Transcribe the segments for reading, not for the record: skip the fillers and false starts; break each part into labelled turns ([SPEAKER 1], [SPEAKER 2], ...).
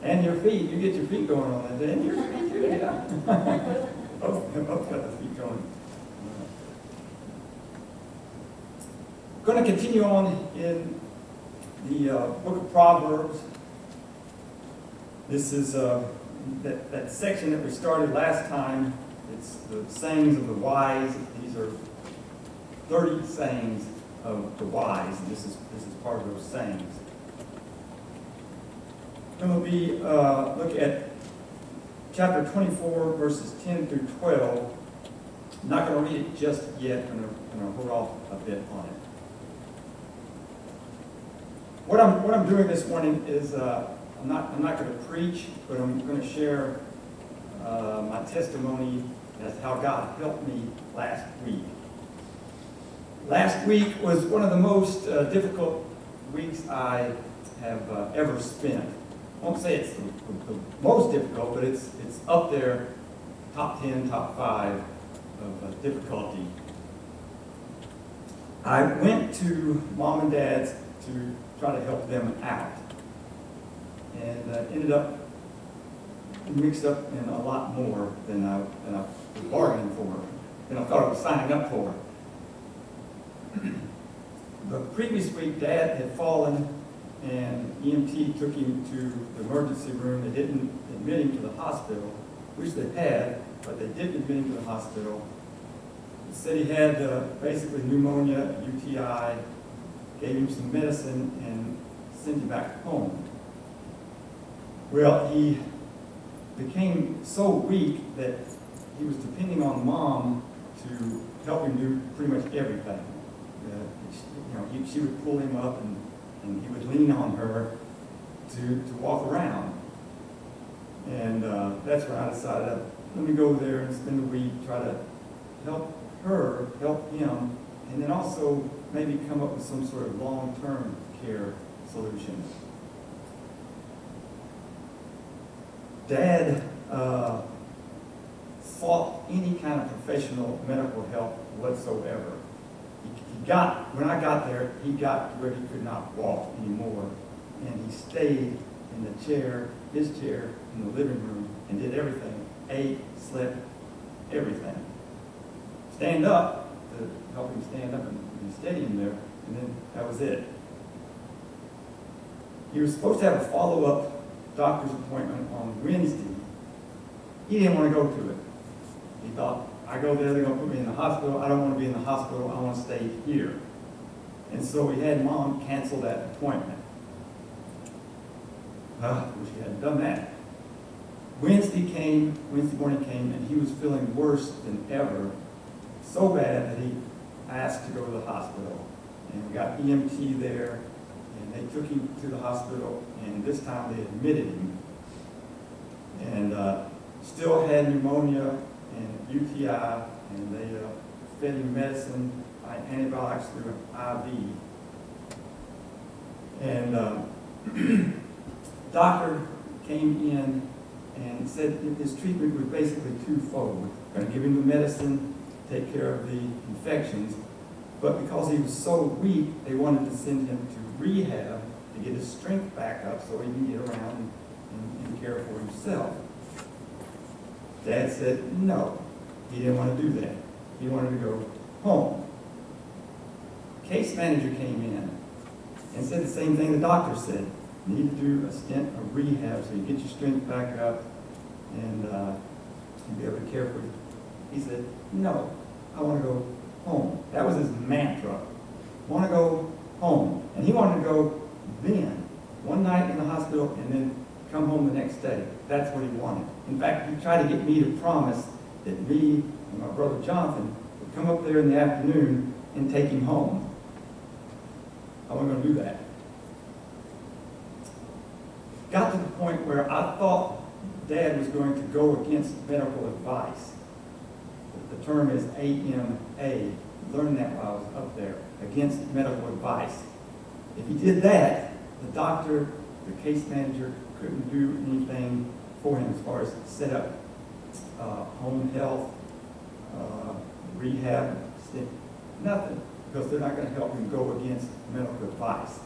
[SPEAKER 1] And your feet. You get your feet going on that day. And your feet too, yeah. both got the feet going. Going to continue on in the book of Proverbs. This is that section that we started last time. It's the sayings of the wise. These are 30 sayings of the wise, and this is part of those sayings. And we'll be look at chapter 24, verses 10 through 12. I'm not going to read it just yet. I'm going to hold off a bit on it. What I'm doing this morning is I'm not going to preach, but I'm going to share my testimony as how God helped me last week. Last week was one of the most difficult weeks I have ever spent. I won't say it's the most difficult, but it's up there, top 10, top 5 of difficulty. I went to Mom and Dad's to try to help them out, and ended up mixed up in a lot more than I was bargaining for, than I thought I was signing up for. The previous week, Dad had fallen, and EMT took him to the emergency room. They didn't admit him to the hospital, which they had, but they didn't admit him to the hospital. They said he had basically pneumonia, UTI, gave him some medicine, and sent him back home. Well, he became so weak that he was depending on Mom to help him do pretty much everything. She would pull him up, and he would lean on her to walk around. And that's when I decided, let me go there and spend the week, try to help her, help him, and then also maybe come up with some sort of long-term care solution. Dad fought any kind of professional medical help whatsoever. When I got there, he got to where he could not walk anymore, and he stayed in the chair, his chair, in the living room, and did everything. Ate, slept, everything. Stand up to help him stand up and steady him there, and then that was it. He was supposed to have a follow-up doctor's appointment on Wednesday. He didn't want to go to it. He thought, I go there, they're going to put me in the hospital. I don't want to be in the hospital. I want to stay here. And so we had Mom cancel that appointment. Wish he hadn't done that. Wednesday morning came, and he was feeling worse than ever. So bad that he asked to go to the hospital. And we got EMT there, and they took him to the hospital, and this time they admitted him. And still had pneumonia and UTI, and they fed him medicine, antibiotics through an IV. And doctor came in and said his treatment was basically twofold. Going to give him the medicine, take care of the infections, but because he was so weak, they wanted to send him to rehab to get his strength back up so he can get around and care for himself. Dad said no. He didn't want to do that. He wanted to go home. Case manager came in and said the same thing the doctor said. You need to do a stint of rehab so you get your strength back up and you'll be able to care for you. He said, no, I want to go home. That was his mantra. I want to go home. And he wanted to go then, one night in the hospital, and then come home the next day. That's what he wanted. In fact, he tried to get me to promise that me and my brother Jonathan would come up there in the afternoon and take him home. I wasn't going to do that. Got to the point where I thought Dad was going to go against medical advice. The term is AMA. Learned that while I was up there, against medical advice. If he did that, the doctor, the case manager, couldn't do anything for him as far as set up home health, rehab, nothing, because they're not going to help him go against medical advice.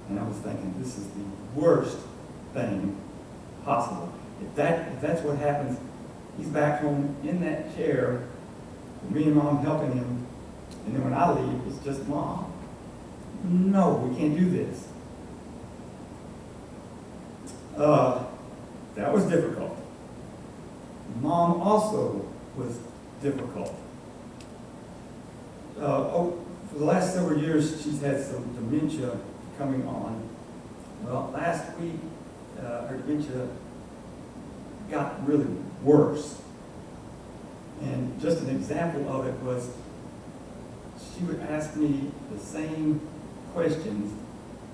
[SPEAKER 1] And I was thinking, this is the worst thing impossible. If that's what happens, he's back home in that chair, with me and Mom helping him, and then when I leave, it's just Mom. No, we can't do this. That was difficult. Mom also was difficult. For the last several years, she's had some dementia coming on. Well, last week, her dementia got really worse. And just an example of it was she would ask me the same questions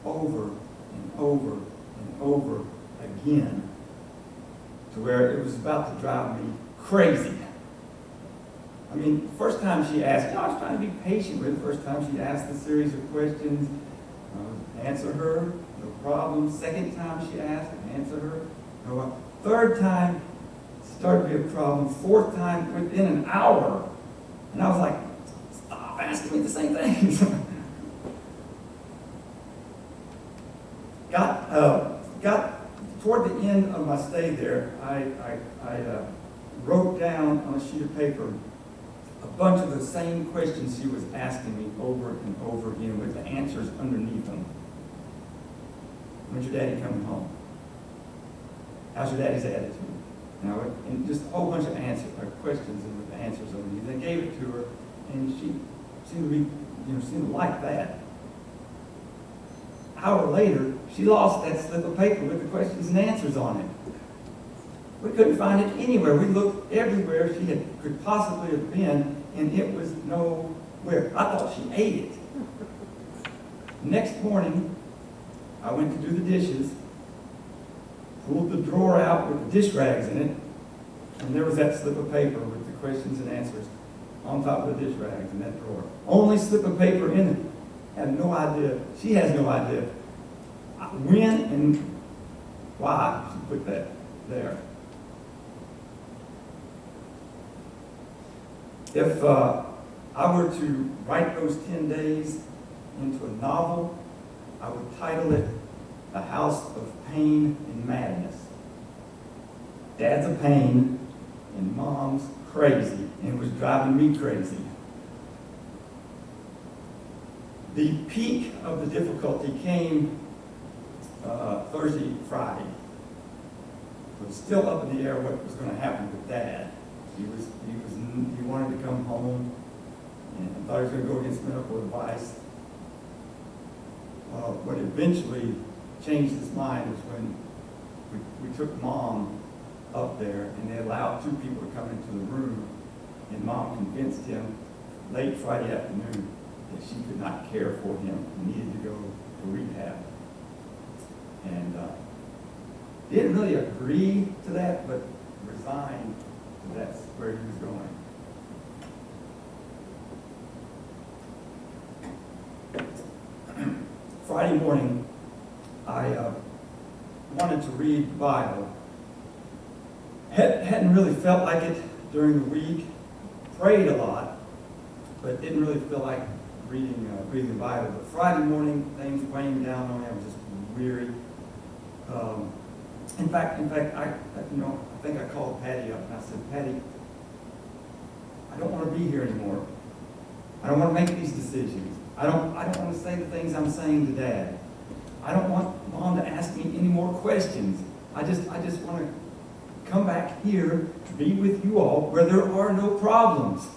[SPEAKER 1] over and over and over again, to where it was about to drive me crazy. I mean, the first time she asked, I was trying to be patient with her. The first time she asked a series of questions, answer her, no problem. Second time she asked, answer her, no problem. Third time, started to be a problem. Fourth time, within an hour. And I was like, stop asking me the same things. Got toward the end of my stay there, I wrote down on a sheet of paper a bunch of the same questions she was asking me over and over again with the answers underneath them. When's your daddy coming home? How's your daddy's attitude? You know, and just a whole bunch of questions and with the answers underneath. I gave it to her, and she seemed to like that. An hour later, she lost that slip of paper with the questions and answers on it. We couldn't find it anywhere. We looked everywhere she could possibly have been, and it was nowhere. I thought she ate it. Next morning, I went to do the dishes, pulled the drawer out with the dish rags in it, and there was that slip of paper with the questions and answers on top of the dish rags in that drawer. Only slip of paper in it. Had no idea. She has no idea when and why she put that there. If I were to write those 10 days into a novel, I would title it The House of Pain and Madness. Dad's a pain, and Mom's crazy, and it was driving me crazy. The peak of the difficulty came Thursday, Friday. It was still up in the air what was going to happen with Dad. He wanted to come home, and thought he was going to go against medical advice. What eventually changed his mind was when we took Mom up there, and they allowed 2 people to come into the room, and Mom convinced him late Friday afternoon that she could not care for him and needed to go to rehab. And didn't really agree to that, but resigned that that's where he was going. Friday morning, I wanted to read the Bible. Hadn't really felt like it during the week. Prayed a lot, but didn't really feel like reading the Bible. But Friday morning, things weighing down on me. I was just weary. In fact, I think I called Patty up and I said, Patty, I don't want to be here anymore. I don't want to make these decisions. I don't want to say the things I'm saying to Dad. I don't want Mom to ask me any more questions. I just want to come back here to be with you all where there are no problems.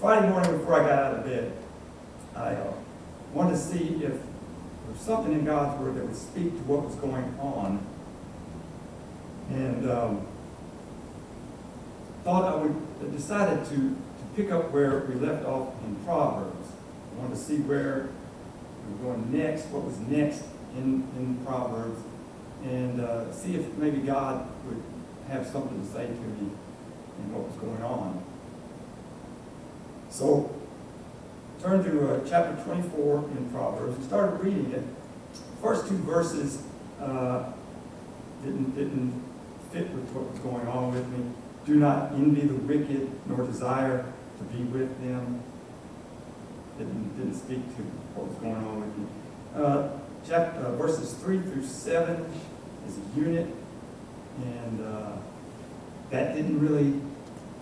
[SPEAKER 1] Friday morning before I got out of bed, I wanted to see if there was something in God's Word that would speak to what was going on. And decided to pick up where we left off in Proverbs. I wanted to see where we were going next, what was next in Proverbs, and see if maybe God would have something to say to me in what was going on. So, turn to chapter 24 in Proverbs and started reading it. The first 2 verses didn't fit with what was going on with me. Do not envy the wicked, nor desire to be with them. didn't speak to what was going on with me. Verses 3 through 7 is a unit, and that didn't really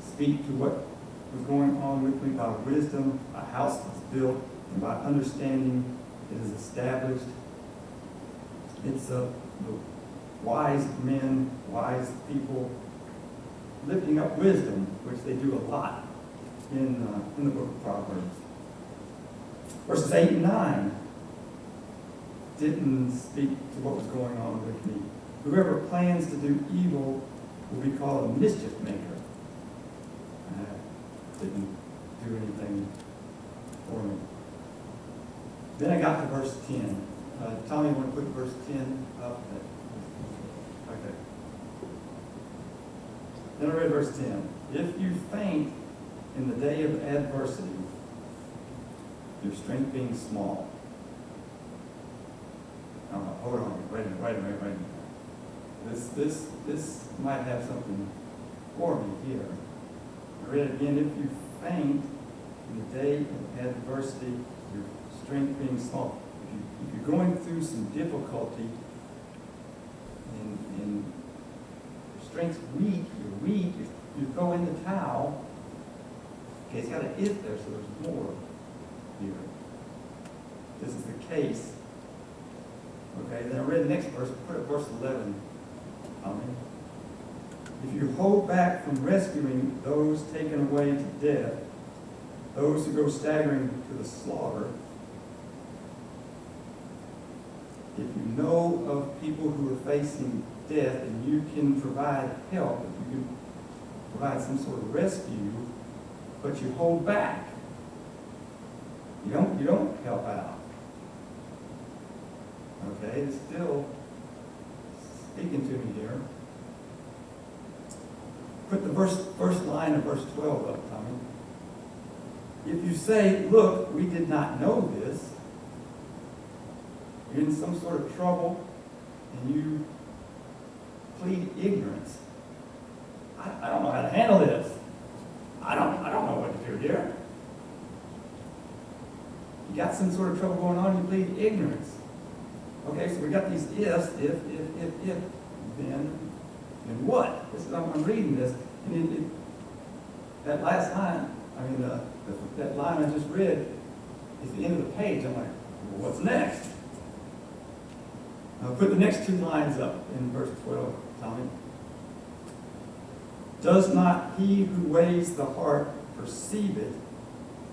[SPEAKER 1] speak to what was going on with me. By wisdom, a house is built, and by understanding, it is established. It's the wise men, wise people lifting up wisdom, which they do a lot in the book of Proverbs. Verses 8 and 9 didn't speak to what was going on with me. Whoever plans to do evil will be called a mischief maker. Didn't do anything for me. Then I got to verse 10. Tommy, you want to put verse 10 up? Okay. Then I read verse 10. If you faint in the day of adversity, your strength being small. Hold on. Wait a minute. This might have something for me here. I read it again. If you faint in the day of adversity, your strength being small. If you're going through some difficulty and your strength's weak, you throw in the towel. Okay, it's got an if there, so there's more here. This is the case. Okay, then I read the next verse. Put up verse 11. If you hold back from rescuing those taken away to death, those who go staggering to the slaughter, if you know of people who are facing death and you can provide help, if you can provide some sort of rescue, but you hold back, you don't help out. Okay, it's still speaking to me here. Put the first line of verse 12 up, Tommy. If you say, look, we did not know this, you're in some sort of trouble, and you plead ignorance. I don't know how to handle this. I don't know what to do here. You got some sort of trouble going on, you plead ignorance. Okay, so we got these ifs, if, then what? I'm reading this, and that last line, that line I just read is the end of the page. I'm like, well, what's next? I'll put the next two lines up in verse 12, Tommy. Does not he who weighs the heart perceive it?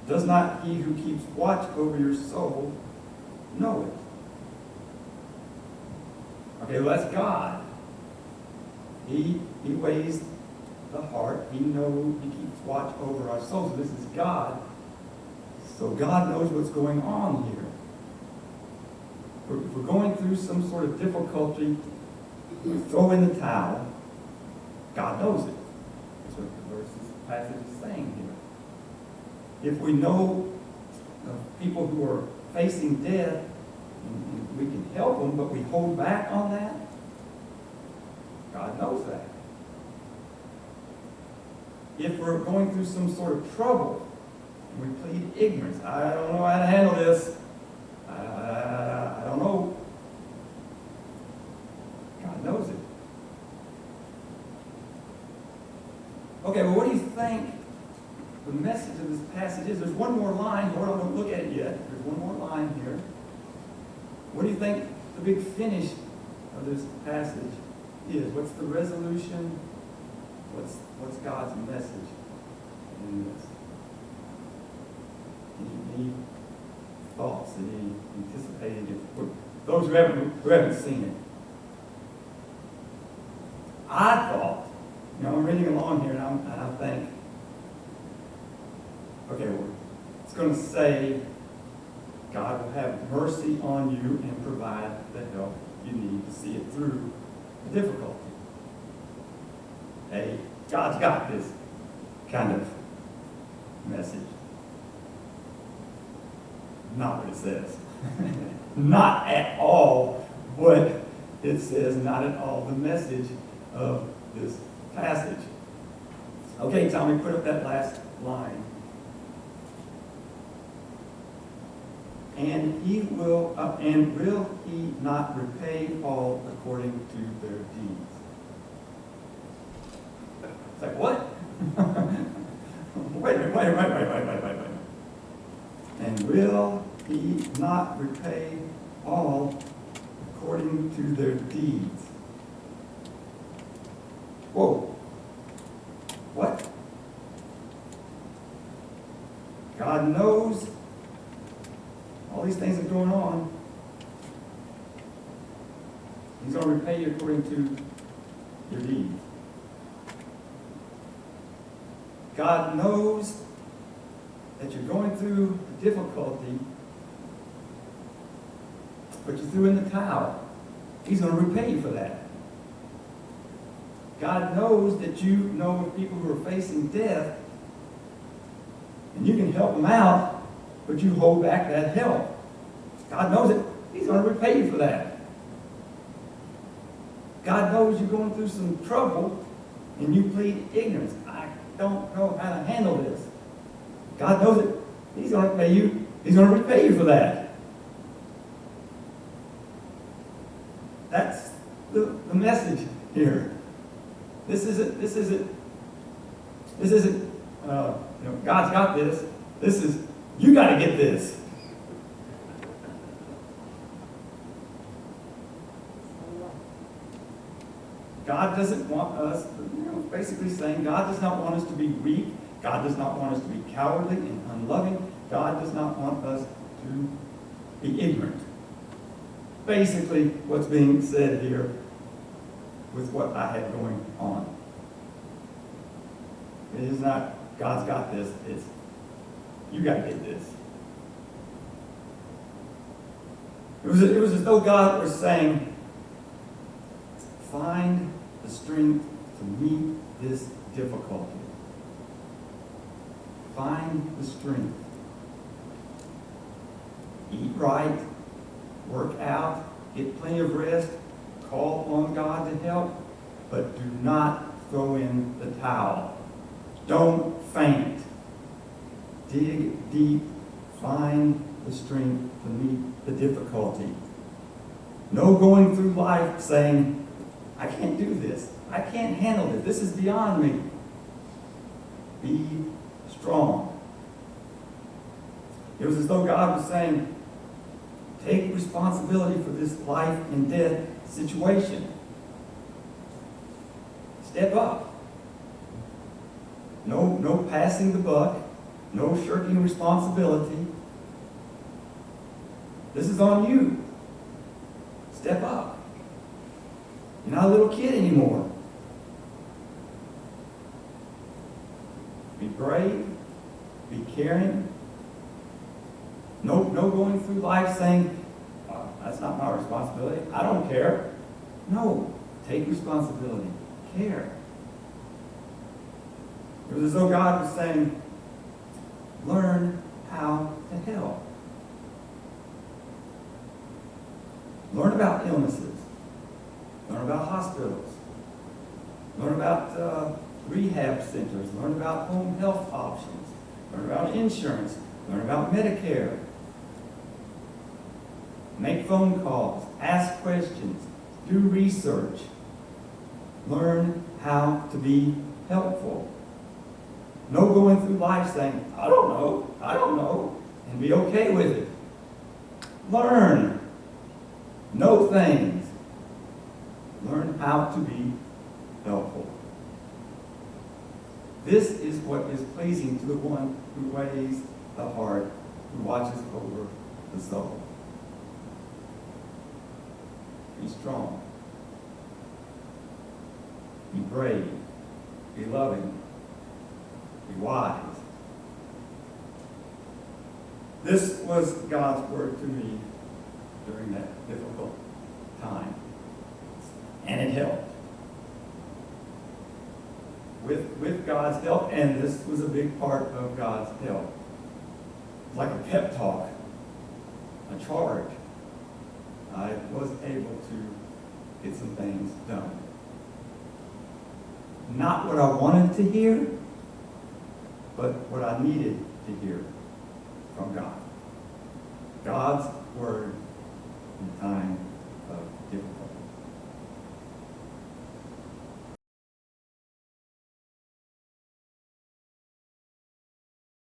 [SPEAKER 1] Does not he who keeps watch over your soul know it? Okay, well, that's God. He weighs the heart. He keeps watch over our souls. This is God. So God knows what's going on here. If we're going through some sort of difficulty, we throw in the towel. God knows it. That's what the passage is saying here. If we know people who are facing death, and we can help them, but we hold back on that, God knows that. If we're going through some sort of trouble, and we plead ignorance, I don't know how to handle this, I don't know, God knows it. Okay, well, what do you think the message of this passage is? There's one more line here. I don't look at it yet. There's one more line here. What do you think the big finish of this passage is? What's the resolution? What's God's message in this? Any thoughts? Any anticipated? Those who haven't seen it. I thought, I'm reading along here, and I think, okay, well, it's going to say God will have mercy on you and provide the help you need to see it through the difficulty. Hey, God's got this kind of message. Not what it says. Not at all what it says, not at all the message of this passage. Okay, Tommy, put up that last line. and will he not repay all according to their deeds? It's like, what? Wait a minute. And will he not repay all according to their deeds? Whoa. What? God knows all these things are going on. He's going to repay you according to your deeds. God knows that you're going through a difficulty, but you threw in the towel. He's going to repay you for that. God knows that you know of people who are facing death, and you can help them out, but you hold back that help. God knows it. He's going to repay you for that. God knows you're going through some trouble, and you plead ignorance. I don't know how to handle this. God knows it. He's going to pay you. He's going to repay you for that. That's the message here. This isn't. God's got this. This is, you got to get this. God doesn't want us, basically saying God does not want us to be weak. God does not want us to be cowardly and unloving. God does not want us to be ignorant. Basically, what's being said here with what I had going on. It is not, God's got this. It's, you got to get this. It was as though God was saying, find the strength to meet this difficulty. Find the strength. Eat right, work out, get plenty of rest, call on God to help, but do not throw in the towel. Don't faint. Dig deep. Find the strength to meet the difficulty. No going through life saying, I can't do this. I can't handle it. This is beyond me. Be strong. It was as though God was saying, take responsibility for this life and death situation. Step up. No passing the buck. No shirking responsibility. This is on you. Step up. You're not a little kid anymore. Be brave. Be caring. No going through life saying, oh, that's not my responsibility. I don't care. No. Take responsibility. Care. It was as though God was saying, learn how to help. Learn about illnesses. Learn about hospitals. Learn about rehab centers. Learn about home health options. Learn about insurance. Learn about Medicare. Make phone calls. Ask questions. Do research. Learn how to be helpful. No going through life saying, I don't know, and be okay with it. Learn. Know things. Learn how to be helpful. This is what is pleasing to the one who weighs the heart, who watches over the soul. Be strong. Be brave. Be loving. Be wise. This was God's word to me during that difficult time. And it helped. With God's help, and this was a big part of God's help. Like a pep talk, a charge. I was able to get some things done. Not what I wanted to hear, but what I needed to hear from God. God God's word in time